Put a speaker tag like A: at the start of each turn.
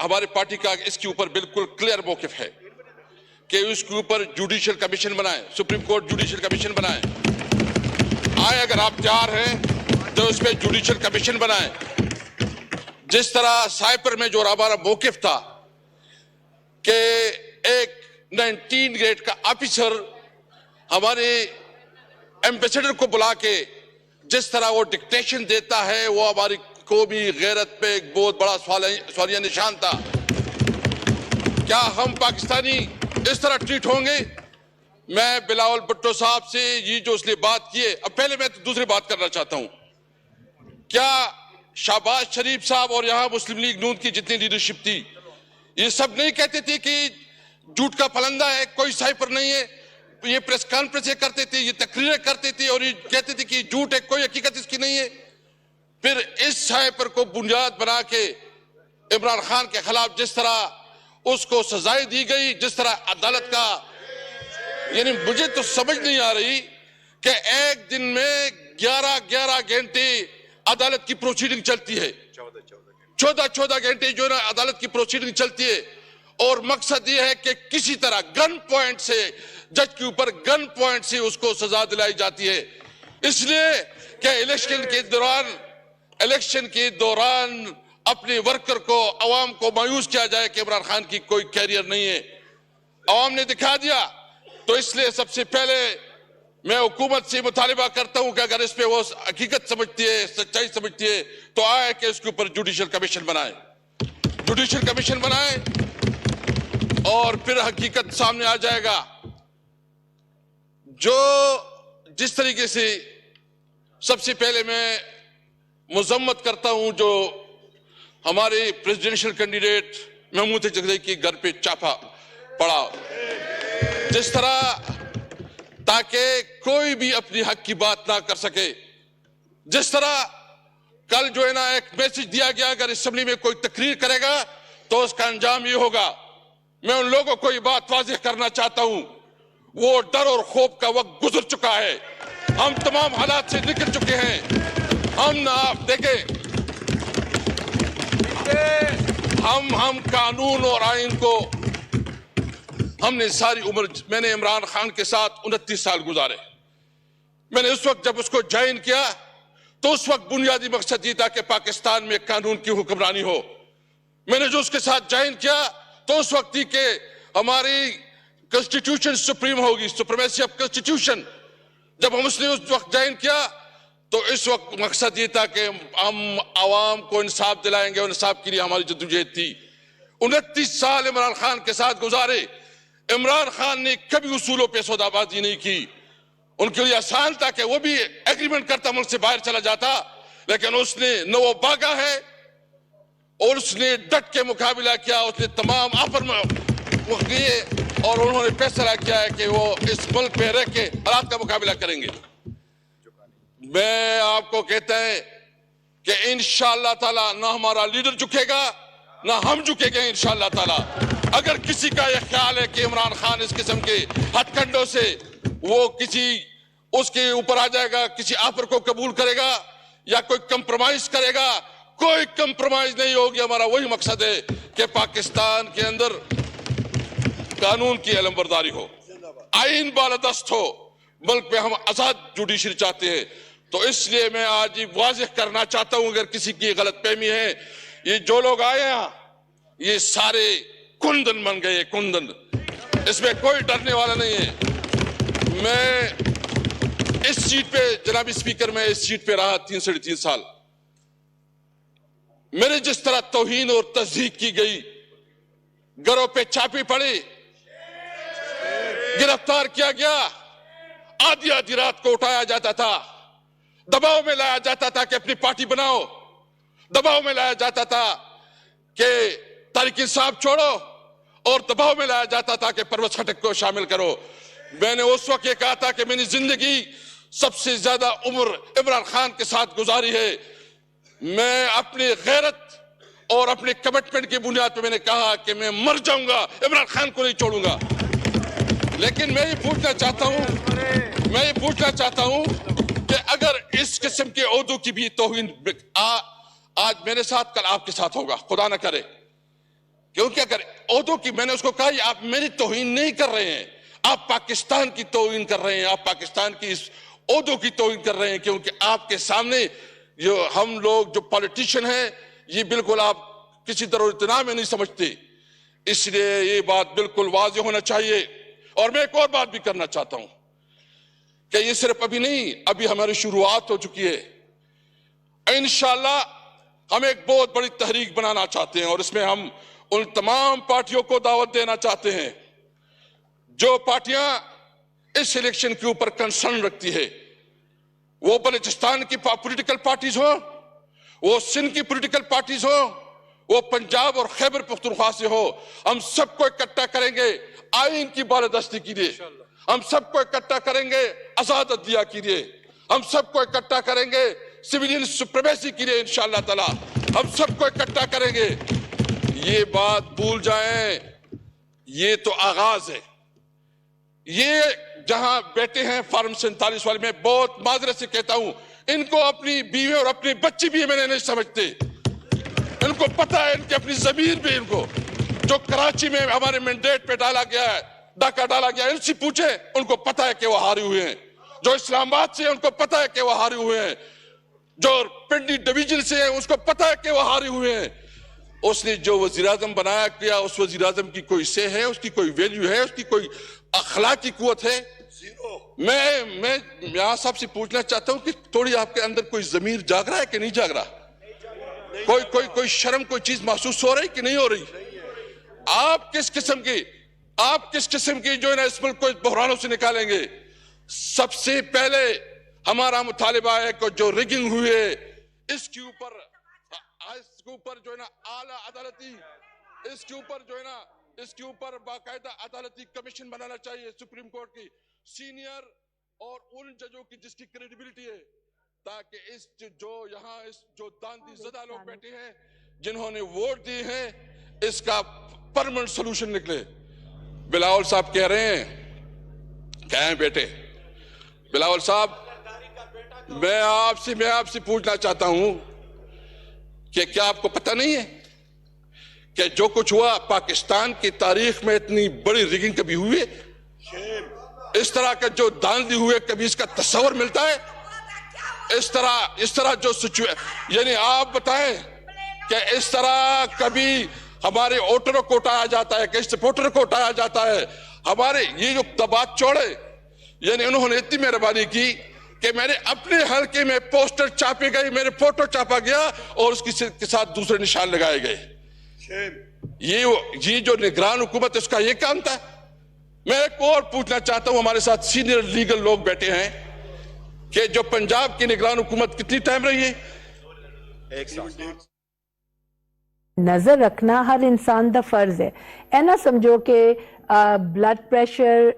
A: ہماری پارٹی کا اس کے اوپر بالکل کلیئر موقف ہے کہ اس کے اوپر جوڈیشل کمیشن بنائیں, سپریم کورٹ جوڈیشل کمیشن بنائیں. آئے اگر آپ تیار ہیں تو اس پہ جوڈیشل کمیشن بنائیں. جس طرح سائپر میں جو ہمارا موقف تھا کہ ایک 19 گریڈ کا آفیسر ہمارے ایمبیسڈر کو بلا کے جس طرح وہ ڈکٹیشن دیتا ہے, وہ ہماری قومی غیرت پہ ایک بہت بڑا سوالیہ نشان تھا. کیا ہم پاکستانی اس طرح ٹریٹ ہوں گے؟ میں بلاول بھٹو صاحب سے یہ جو اس نے بات کی ہے, اب پہلے میں دوسری بات کرنا چاہتا ہوں. کیا شہباز شریف صاحب اور یہاں مسلم لیگ نون کی جتنی لیڈرشپ تھی, یہ سب نہیں کہتے تھے کہ جھوٹ کا پلندہ ہے, کوئی سائپر نہیں ہے؟ یہ پریس کانفرنس کرتے تھے, یہ تقریریں کرتے تھے اور یہ کہتے تھے کہ جھوٹ ہے, کوئی حقیقت اس کی نہیں ہے. پھر اس سائپر کو بنیاد بنا کے عمران خان کے خلاف جس طرح اس کو سزائیں دی گئی, جس طرح عدالت کا, یعنی مجھے تو سمجھ نہیں آ رہی کہ ایک دن میں 11 گھنٹے عدالت کی پروسیڈنگ چلتی ہے, 14 گھنٹے جو ہے نا عدالت کی پروسیڈنگ چلتی ہے, اور مقصد یہ ہے کہ کسی طرح گن پوائنٹ سے جج کے اوپر گن پوائنٹ سے اس کو سزا دلائی جاتی ہے. اس لیے کہ الیکشن کے دوران اپنے ورکر کو, عوام کو مایوس کیا جائے کہ عمران خان کی کوئی کیریئر نہیں ہے. عوام نے دکھا دیا. تو اس لیے سب سے پہلے میں حکومت سے مطالبہ کرتا ہوں کہ اگر اس پہ وہ حقیقت سمجھتی ہے, سچائی سمجھتی ہے, تو آئے کہ اس کے اوپر جوڈیشل کمیشن بنائے, جوڈیشل کمیشن بنائے, اور پھر حقیقت سامنے آ جائے گا. جو جس طریقے سے سب سے پہلے میں مذمت کرتا ہوں جو ہمارے پریزیڈنشل کینڈیڈیٹ محمود جگدئی کے گھر پہ چھاپا پڑا, جس طرح تاکہ کوئی بھی اپنی حق کی بات نہ کر سکے. جس طرح کل جو ہے نا ایک میسج دیا گیا, اگر اسمبلی میں کوئی تقریر کرے گا تو اس کا انجام یہ ہوگا. میں ان لوگوں کو یہ بات واضح کرنا چاہتا ہوں, وہ ڈر اور خوف کا وقت گزر چکا ہے. ہم تمام حالات سے نکل چکے ہیں. ہم نہ آپ دیکھیں, ہم قانون اور آئین کو, ہم نے ساری عمر, میں نے عمران خان کے ساتھ 29 سال گزارے. میں نے اس وقت جب اس کو جوائن کیا تو اس وقت بنیادی مقصد یہ تھا کہ پاکستان میں قانون کی حکمرانی ہو. میں نے جو اس کے ساتھ جوائن کیا تو اس وقت ہی کہ ہماری کنسٹیٹیوشن سپریم ہوگی, سپریمیسی آف کنسٹیٹیوشن. جب ہم اس نے اس وقت جوائن کیا تو اس وقت مقصد یہ تھا کہ ہم عوام کو انصاف دلائیں گے, اور انصاف کے لیے ہماری جدوجہد تھی. 29 سال عمران خان کے ساتھ گزارے. عمران خان نے کبھی اصولوں پہ سودا بازی نہیں کی. ان کے لیے آسان تھا کہ وہ بھی ایگریمنٹ کرتا, ملک سے باہر چلا جاتا, لیکن اس نے نہ وہ بھاگا ہے اور اس نے ڈٹ کے مقابلہ کیا. اس نے تمام آفر میں وہ کیے اور انہوں نے فیصلہ کیا ہے کہ وہ اس ملک میں رہ کے حالات کا مقابلہ کریں گے. میں آپ کو کہتا ہے کہ انشاءاللہ تعالی نہ ہمارا لیڈر جھکے گا نہ ہم جھکے گے انشاءاللہ تعالی. اگر کسی کا یہ خیال ہے کہ عمران خان اس قسم کے ہتھ کنڈوں سے وہ کسی اس کے اوپر آ جائے گا, کسی آفر کو قبول کرے گا یا کوئی کمپرومائز کرے گا, کوئی کمپرومائز نہیں ہوگی. ہمارا وہی مقصد ہے کہ پاکستان کے اندر قانون کی علم برداری ہو, آئین بالادست ہو, ملک میں ہم آزاد جوڈیشری چاہتے ہیں. تو اس لیے میں آج واضح کرنا چاہتا ہوں, اگر کسی کی غلط فہمی ہے, یہ جو لوگ آئے ہیں یہ سارے کندن بن گئے, کندن. اس میں کوئی ڈرنے والا نہیں ہے. میں اس سیٹ پہ, جناب اسپیکر, میں اس سیٹ پہ رہا 3 سال. میرے جس طرح توہین اور تضحیک کی گئی, گھروں پہ چھاپے پڑے, گرفتار کیا گیا, آدھی رات کو اٹھایا جاتا تھا, دباؤ میں لایا جاتا تھا کہ اپنی پارٹی بناؤ, دباؤ میں لایا جاتا تھا کہ تحریک انصاف چھوڑو, اور دباؤ میں لایا جاتا تھا کہ پرویز خٹک کو شامل کرو. میں نے اس وقت یہ کہا تھا کہ میں نے زندگی سب سے زیادہ عمر عمران خان کے ساتھ گزاری ہے. میں اپنی غیرت اور اپنے کمٹمنٹ کی بنیاد پہ میں نے کہا کہ میں مر جاؤں گا, عمران خان کو نہیں چھوڑوں گا. لیکن میں یہ پوچھنا چاہتا ہوں کہ اگر اس قسم کے عہدوں کی بھی توہین آج میرے ساتھ کل آپ کے ساتھ ہوگا, خدا نہ کرے, کیوں کیا کریں؟ عہدوں کی میں نے اس کو کہا یہ آپ میری توہین نہیں کر رہے ہیں، آپ پاکستان کی توہین کر رہے ہیں، آپ پاکستان کی اس عہدوں کی توہین کر رہے ہیں، کیونکہ آپ کے سامنے جو ہم لوگ جو پالیٹیشن ہیں یہ بالکل آپ کسی طرح اتنا میں نہیں سمجھتے، اس لیے یہ بات بالکل واضح ہونا چاہیے۔ اور میں ایک اور بات بھی کرنا چاہتا ہوں کہ یہ صرف ابھی نہیں، ابھی ہماری شروعات ہو چکی ہے، انشاءاللہ ہم ایک بہت بڑی تحریک بنانا چاہتے ہیں، اور اس میں ہم ان تمام پارٹیوں کو دعوت دینا چاہتے ہیں جو پارٹیاں اس الیکشن کے اوپر کنسرن رکھتی ہے، وہ بلوچستان کی پولیٹیکل پارٹیز ہو، وہ سندھ کی پولیٹیکل پارٹیز ہو، وہ پنجاب اور خیبر پختونخوا سے ہو، ہم سب کو اکٹھا کریں گے آئین کی بالادستی کے لیے، ہم سب کو اکٹھا کریں گے آزاد عدلیہ کے لیے، ہم سب کو اکٹھا کریں گے سویلین سپریمیسی کے لیے انشاءاللہ تعالی، ہم سب کو اکٹھا کریں گے۔ یہ بات بھول جائیں، یہ تو آغاز ہے۔ یہ جہاں بیٹھے ہیں فارم 47 والے، میں بہت معذرت سے کہتا ہوں، ان کو اپنی بیوی اور اپنی بچی بھی میں نے نہیں سمجھتے، ان کو پتہ ہے، ان کی اپنی ضمیر بھی، ان کو جو کراچی میں ہمارے مینڈیٹ پہ ڈالا گیا ہے، ڈاکہ ڈالا گیا ہے، ان سے پوچھیں، ان کو پتہ ہے کہ وہ ہارے ہوئے ہیں، جو اسلام آباد سے ہیں ان کو پتہ ہے کہ وہ ہارے ہوئے ہیں، جو پنڈی ڈویژن سے ہیں اس کو پتہ ہے کہ وہ ہارے ہوئے ہیں۔ اس نے جو وزیراعظم بنایا کیا، اس وزیراعظم کی کوئی سے ہے، اس کی کوئی ویلیو ہے، اس کی کوئی اخلاقی قوت ہے؟ میں یہاں صاحب سے پوچھنا چاہتا ہوں کہ تھوڑی آپ کے اندر کوئی ضمیر جاگ رہا ہے کہ نہیں جاگ رہا؟ کوئی شرم، کوئی چیز محسوس ہو رہی کہ نہیں ہو رہی؟ آپ کس قسم کی جو ہے نا اس ملک کو اس بحرانوں سے نکالیں گے؟ سب سے پہلے ہمارا مطالبہ ہے کہ جو ریگنگ ہوئی ہے اس کے اوپر جو ہے نا اعلیٰ عدالتی، اس کے اوپر باقاعدہ عدالتی کمیشن بنانا چاہیے سپریم کورٹ کی، سینئر اور ان ججوں کی جس کی کریڈیبلٹی ہے، تاکہ جو داندی زدہ لوگ بیٹھے ہیں جنہوں نے ووٹ دی ہیں اس کا پرمنٹ سلوشن نکلے۔ بلاول صاحب کہہ رہے ہیں، کہیں بیٹے بلاول صاحب، میں آپ سے پوچھنا چاہتا ہوں کہ کیا آپ کو پتہ نہیں ہے کہ جو کچھ ہوا پاکستان کی تاریخ میں اتنی بڑی ریگنگ کبھی ہوئی ہے؟ اس طرح کا جو داندی ہوئے کبھی اس کا تصور ملتا ہے؟ اس طرح جو یعنی آپ بتائیں کہ اس طرح کبھی ہمارے ووٹروں کو اٹھایا جاتا ہے، کہ سپورٹر کو اٹھایا جاتا ہے؟ ہمارے یہ جو دبات چوڑے، یعنی انہوں نے اتنی مہربانی کی کہ میں نے اپنے حلقے میں پوسٹر چھاپے گئے، میرے فوٹو چھاپا گیا اور اس کے ساتھ دوسرے نشان لگائے گئے۔ یہ جو نگران حکومت اس کا یہ کام تھا۔ میں ایک اور پوچھنا چاہتا ہوں، ہمارے ساتھ سینئر لیگل لوگ بیٹھے ہیں، کہ جو پنجاب کی نگران حکومت کتنی ٹائم رہی ہے؟
B: ایک سال۔
C: نظر رکھنا ہر انسان دا فرض ہے، اے نہ سمجھو کہ بلڈ پریشر